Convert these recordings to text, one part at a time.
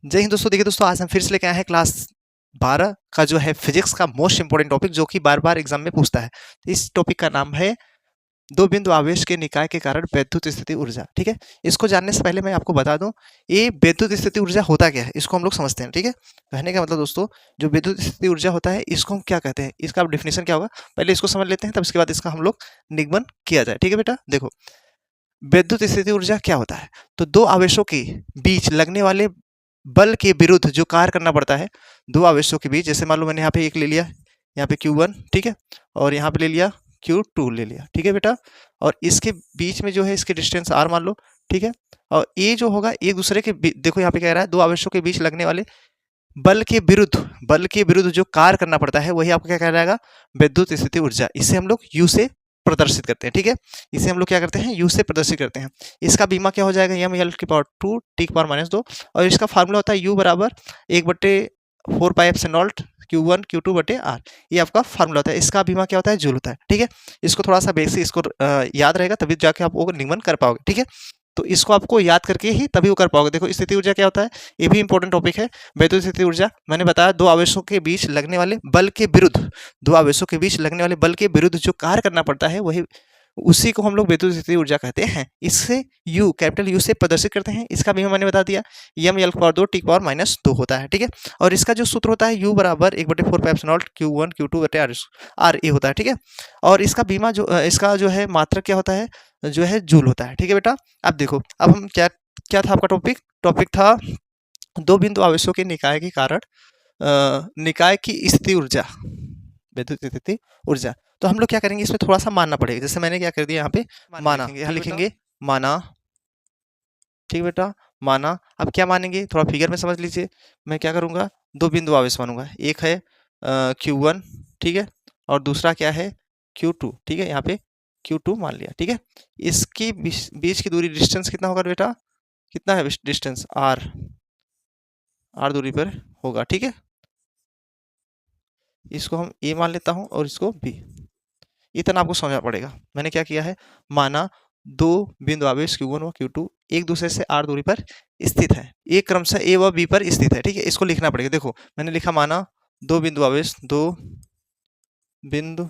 जय हिंद दोस्तों। देखिए दोस्तों, आज हम फिर से लेके आए हैं क्लास 12 का जो है फिजिक्स का मोस्ट इंपोर्टेंट टॉपिक, जो कि बार बार एग्जाम में पूछता है। इस टॉपिक का नाम है दो बिंदु आवेश के निकाय के कारण वैद्युत स्थिति ऊर्जा। ठीक है, इसको जानने से पहले मैं आपको बता दूं, ये वैद्युत स्थिति ऊर्जा होता क्या है, इसको हम लोग समझते हैं। ठीक है, कहने का मतलब दोस्तों, जो विद्युत स्थिति ऊर्जा होता है इसको हम क्या कहते हैं, इसका डेफिनेशन क्या होगा, पहले इसको समझ लेते हैं, तब इसके बाद इसका हम लोग निगमन किया जाए। ठीक है बेटा, देखो विद्युत स्थिति ऊर्जा क्या होता है। तो दो आवेशों के बीच लगने वाले बल के विरुद्ध जो कार्य करना पड़ता है, दो आवेशों के बीच, जैसे मान लो मैंने यहाँ पे एक ले लिया, यहाँ पे Q1, ठीक है, और यहाँ पे ले लिया Q2 ले लिया। ठीक है बेटा, और इसके बीच में जो है इसकी डिस्टेंस R मान लो। ठीक है, और ये जो होगा एक दूसरे के देखो यहाँ पे कह रहा है दो आवेशों के बीच लगने वाले बल के विरुद्ध जो कार्य करना पड़ता है, वही आपको क्या कहलाएगा, विद्युत स्थिति ऊर्जा। इसे हम लोग यू से प्रदर्शित करते हैं। ठीक है, इसे हम लोग क्या करते हैं, यू से प्रदर्शित करते हैं। इसका बीमा क्या हो जाएगा, एम एल की पावर 2 टी की पावर -2, और इसका फार्मूला होता है यू बराबर 1/4 pi epsilon not Q1 Q2 बटे R। ये आपका फार्मूला होता है। इसका बीमा क्या होता है, जूल होता है। ठीक है, इसको थोड़ा सा बेसिक इसको याद रहेगा, तभी जाके आप वो निगमन कर पाओगे। ठीक है, तो इसको आपको याद करके ही तभी वो कर पाओगे। देखो स्थिति ऊर्जा क्या होता है, ये भी इंपॉर्टेंट टॉपिक है। वैद्युत स्थिति ऊर्जा मैंने बताया, दो आवेशों के बीच लगने वाले बल के विरुद्ध, दो आवेशों के बीच लगने वाले बल के विरुद्ध जो कार्य करना पड़ता है, वही उसी को हम लोग विद्युत स्थिति ऊर्जा कहते हैं। इससे यू, कैपिटल यू से प्रदर्शित करते हैं। इसका भी मैंने बता दिया, एम एल की पावर 2 टी की पावर -2 होता है। ठीक है, और इसका जो सूत्र होता है यू बराबर 1/4 pi epsilon not Q1 Q2 बटे R ये होता है। ठीक है, और इसका बीमा जो इसका जो है मात्रक क्या होता है, जो है जूल होता है। ठीक है बेटा, अब देखो, अब हम क्या क्या था आपका टॉपिक, टॉपिक था दो बिंदु आवेशों के निकाय के कारण निकाय की स्थिति ऊर्जा, विद्युत स्थिति ऊर्जा। तो हम लोग क्या करेंगे, इसमें थोड़ा सा मानना पड़ेगा। जैसे मैंने क्या कर दिया यहाँ पे, माना, यहाँ लिखेंगे माना। ठीक बेटा, माना। अब क्या मानेंगे, थोड़ा फिगर में समझ लीजिए। मैं क्या करूँगा, दो बिंदु आवेश मानूंगा। एक है Q1, ठीक है, और दूसरा क्या है Q2। ठीक है, यहाँ पे Q2 मान लिया। ठीक है, इसकी बीच की दूरी, डिस्टेंस कितना होगा बेटा, कितना है डिस्टेंस, R दूरी पर होगा। ठीक है, इसको हम A मान लेता हूँ और इसको B। इतना आपको समझना पड़ेगा। मैंने क्या किया है, माना दो बिंदु आवेश Q1 व Q2 एक दूसरे से R दूरी पर स्थित है, एक क्रमशः A व B पर स्थित है। ठीक है, इसको लिखना पड़ेगा। देखो मैंने लिखा, माना दो बिंदु आवेश, दो बिंदु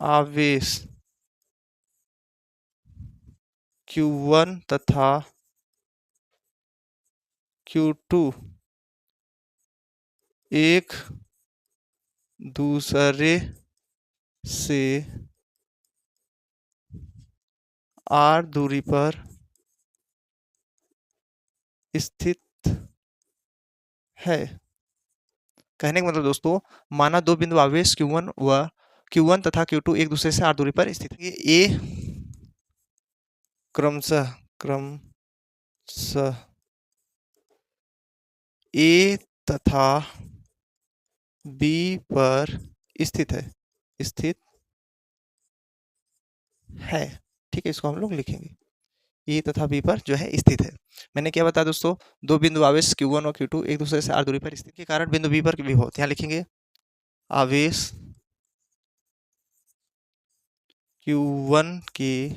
आवेश Q1 तथा Q2 एक दूसरे से R दूरी पर स्थित है। कहने का मतलब दोस्तों, माना दो बिंदु आवेश Q1 तथा Q2 एक दूसरे से R दूरी पर स्थित है। ये क्रमशः A तथा B पर स्थित है। ठीक है, इसको हम लोग लिखेंगे, ए तथा बी पर जो है स्थित है। मैंने क्या बताया दोस्तों, दो बिंदु आवेश Q1 और Q2 एक दूसरे से R दूरी पर स्थित के कारण बिंदु बी पर विभव, यहाँ लिखेंगे आवेश Q1 के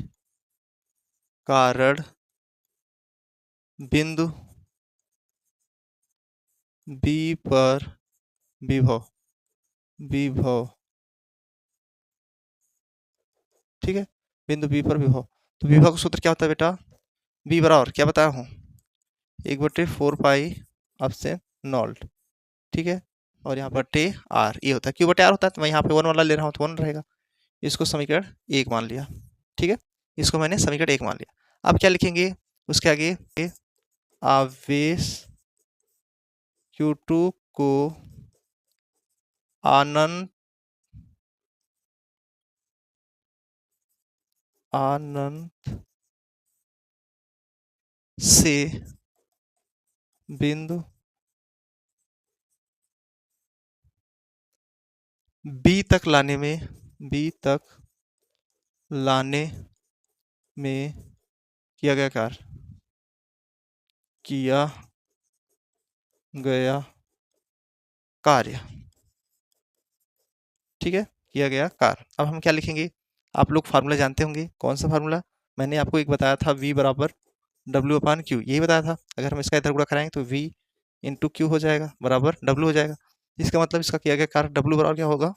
कारण बिंदु बी पर विभव। ठीक है, बिंदु बी पर विभव। तो विभव का सूत्र क्या होता है बेटा, बी बराबर क्या बताया हूँ, 1/4 पाई एप्सिलॉन नॉट। ठीक है, और यहाँ बटे R ये होता है, Q बटे R होता है, तो मैं यहाँ पे 1 वाला ले रहा हूँ तो 1 रहेगा। इसको समीकरण 1 मान लिया। ठीक है, इसको मैंने समीकरण 1 मान लिया। अब क्या लिखेंगे, उसके आगे आवेश Q2 को अनंत से बिंदु B तक लाने में किया गया कार्य। ठीक है, किया गया कार्य। अब हम क्या लिखेंगे, आप लोग फार्मूला जानते होंगे, कौन सा फार्मूला, मैंने आपको एक बताया था v बराबर W/Q, यही बताया था। अगर हम इसका इधर गुणा कराएंगे तो v इंटू क्यू हो जाएगा बराबर W हो जाएगा। इसका मतलब इसका किया गया कार्य W बराबर क्या होगा,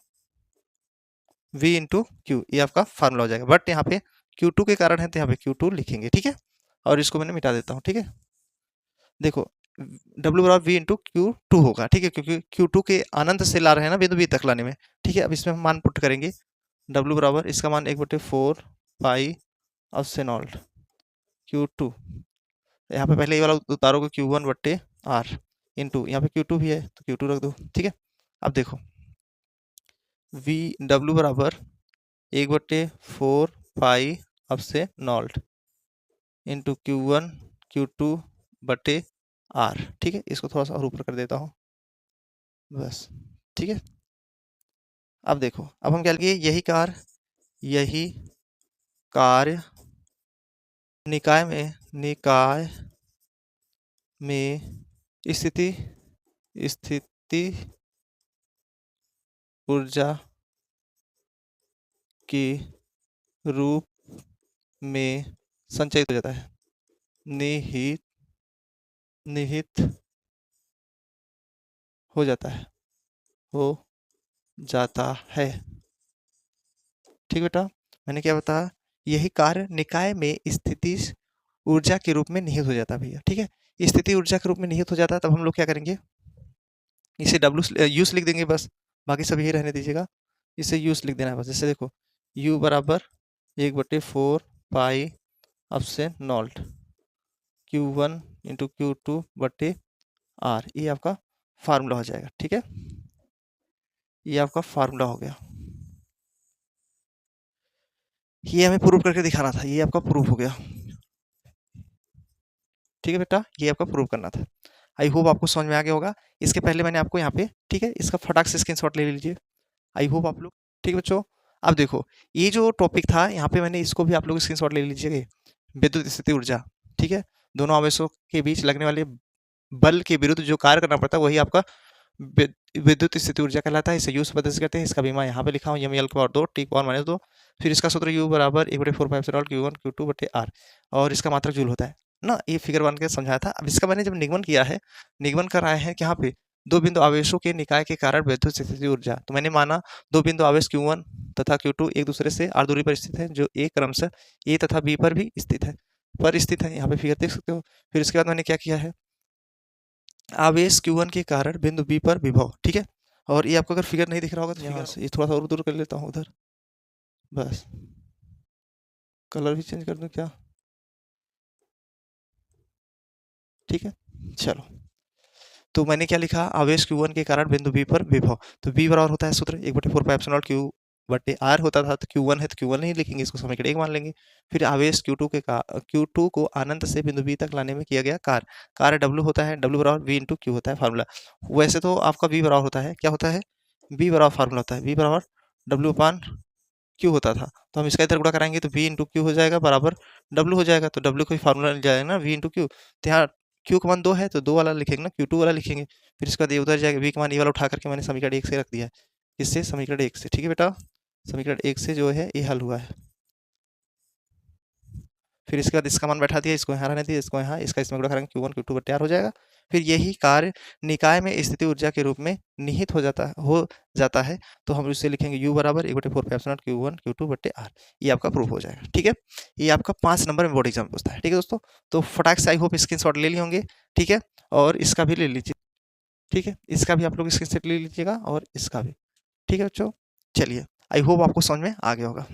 v इंटू क्यू, ये आपका फार्मूला हो जाएगा। बट यहाँ पे Q2 के कारण है तो यहाँ पे Q2 लिखेंगे, ठीक है। और इसको मैंने मिटा देता हूँ, ठीक है। देखो W बराबर v इंटू Q2 होगा, ठीक है, क्योंकि Q2 के अनंत से ला रहे हैं ना बिंदु B तक लाने में, ठीक है। अब इसमें हम मान पुट करेंगे, W बराबर इसका मान 1/4 पाई अब सेनॉल्ट Q2, यहाँ पे पहले ये वाला उतारोगे Q1/R इंटू यहाँ पे Q2 भी है तो Q2 रख दो, ठीक है। अब देखो W बराबर 1/4 पाई अब से नॉल्ट इंटू Q1 Q2/R, ठीक है। इसको थोड़ा सा और ऊपर कर देता हूँ बस, ठीक है। अब देखो, अब हम क्या लिखेंगे, यही कार्य निकाय में स्थिति ऊर्जा के रूप में संचयित हो जाता है, निहित हो जाता है, ठीक बेटा। मैंने क्या बताया, यही कार्य निकाय में स्थिति ऊर्जा के रूप में निहित हो जाता है भैया, ठीक है। स्थिति ऊर्जा के रूप में निहित हो जाता है, तब हम लोग क्या करेंगे, इसे W यूज लिख देंगे बस, बाकी सब यही रहने दीजिएगा। इसे यूज लिख देना है बस। जैसे देखो U बराबर 1/4 पाई अब से नॉल्ट Q1 इंटू Q2/R, ये आपका फार्मूला हो जाएगा, ठीक है। ये आपका फार्मूला हो गया, ये हमें प्रूव करके दिखाना था, ये आपका प्रूफ हो गया, ठीक है बेटा। ये आपका प्रूव करना था। आई होप आपको समझ में आ गया होगा। इसके पहले मैंने आपको यहाँ पे, ठीक है, इसका फटाक से स्क्रीनशॉट ले लीजिए। आई होप आप लोग, ठीक है बच्चों। अब देखो ये जो टॉपिक था यहाँ पे मैंने इसको भी आप लोग स्क्रीनशॉट ले लीजिएगा, विद्युत स्थिति ऊर्जा, ठीक है। दोनों आवेशों के बीच लगने वाले बल के विरुद्ध जो कार्य करना पड़ता है वही आपका विद्युत स्थिति ऊर्जा कहलाता है। इसे यूज पद्धति से करते हैं। इसका भी मैं यहाँ पे लिखा हूँ ml की पावर 2 t की पावर -2। फिर इसका सूत्र U बराबर 1/4 Q1 Q2/R, और इसका मात्रक जूल होता है ना। ये फिगर 1 के समझाया था। अब इसका मैंने जब निगमन किया है, निगमन कर आए हैं कि यहाँ पे दो बिंदु आवेशों के निकाय के कारण विद्युत स्थिति ऊर्जा, तो मैंने माना दो बिंदु आवेश Q1 तथा Q2 एक दूसरे से r दूरी पर स्थित है, जो A क्रमशः A तथा B पर भी स्थित है, यहाँ पे फिगर देख सकते हो। फिर इसके बाद मैंने क्या किया है, आवेश Q1 के कारण बिंदु B पर विभव, ठीक है। और ये आपको अगर फिगर नहीं दिख रहा होगा तो यहाँ से ये थोड़ा सा और दूर कर लेता हूँ उधर, बस कलर भी चेंज कर दूँ क्या, ठीक है। चलो, तो मैंने क्या लिखा, आवेश Q1 के कारण बिंदु B पर विभव, तो B बराबर होता है सूत्र 1/4 Q/R होता था, तो Q1 है तो Q1 नहीं लिखेंगे, इसको समीकरण 1 मान लेंगे। फिर आवेश Q2 को अनंत से बिंदु B तक लाने में किया गया कार्य W होता है, W बराबर V इंटू Q होता है फार्मूला। वैसे तो आपका V बराबर होता है, क्या होता है, V बराबर फार्मूला होता है, V बराबर W/Q होता था। तो हम इसका इधर गुणा कराएंगे तो V इंटू क्यू हो जाएगा बराबर W हो जाएगा, तो W कोई फार्मूला मिल जाएगा ना, V इंटू क्यू। तो यहाँ Q का मान 2 है तो 2 वाला लिखेंगे ना, Q2 वाला लिखेंगे। फिर इसका बाद उधर जाएगा, V का मान ये वाला उठा करके मैंने समीकरण 1 से रख दिया है, इससे समीकरण 1 से, ठीक है बेटा। समीकरण 1 से जो है ये हल हुआ है। फिर इसके बाद इसका मान बैठा दिया, इसको यहाँ रहने दिया, इसको यहाँ, इसका इसमें गुणा करेंगे Q1 Q2/R हो जाएगा। फिर यही कार्य निकाय में स्थिति ऊर्जा के रूप में निहित हो जाता है, तो हम इसे लिखेंगे U बराबर 1/4 Q1 Q2/R। ये आपका प्रूफ हो जाएगा, ठीक है। ये आपका 5 नंबर में बोर्ड एग्जाम पूछता है, ठीक है दोस्तों। तो फटाक से आई होप स्क्रीनशॉट ले लिए होंगे, ठीक है। और इसका भी ले लीजिए, ठीक है, इसका भी आप लोग स्क्रीनशॉट ले लीजिएगा और इसका भी, ठीक है बच्चों। चलिए, आई होप आपको समझ में आ गया होगा।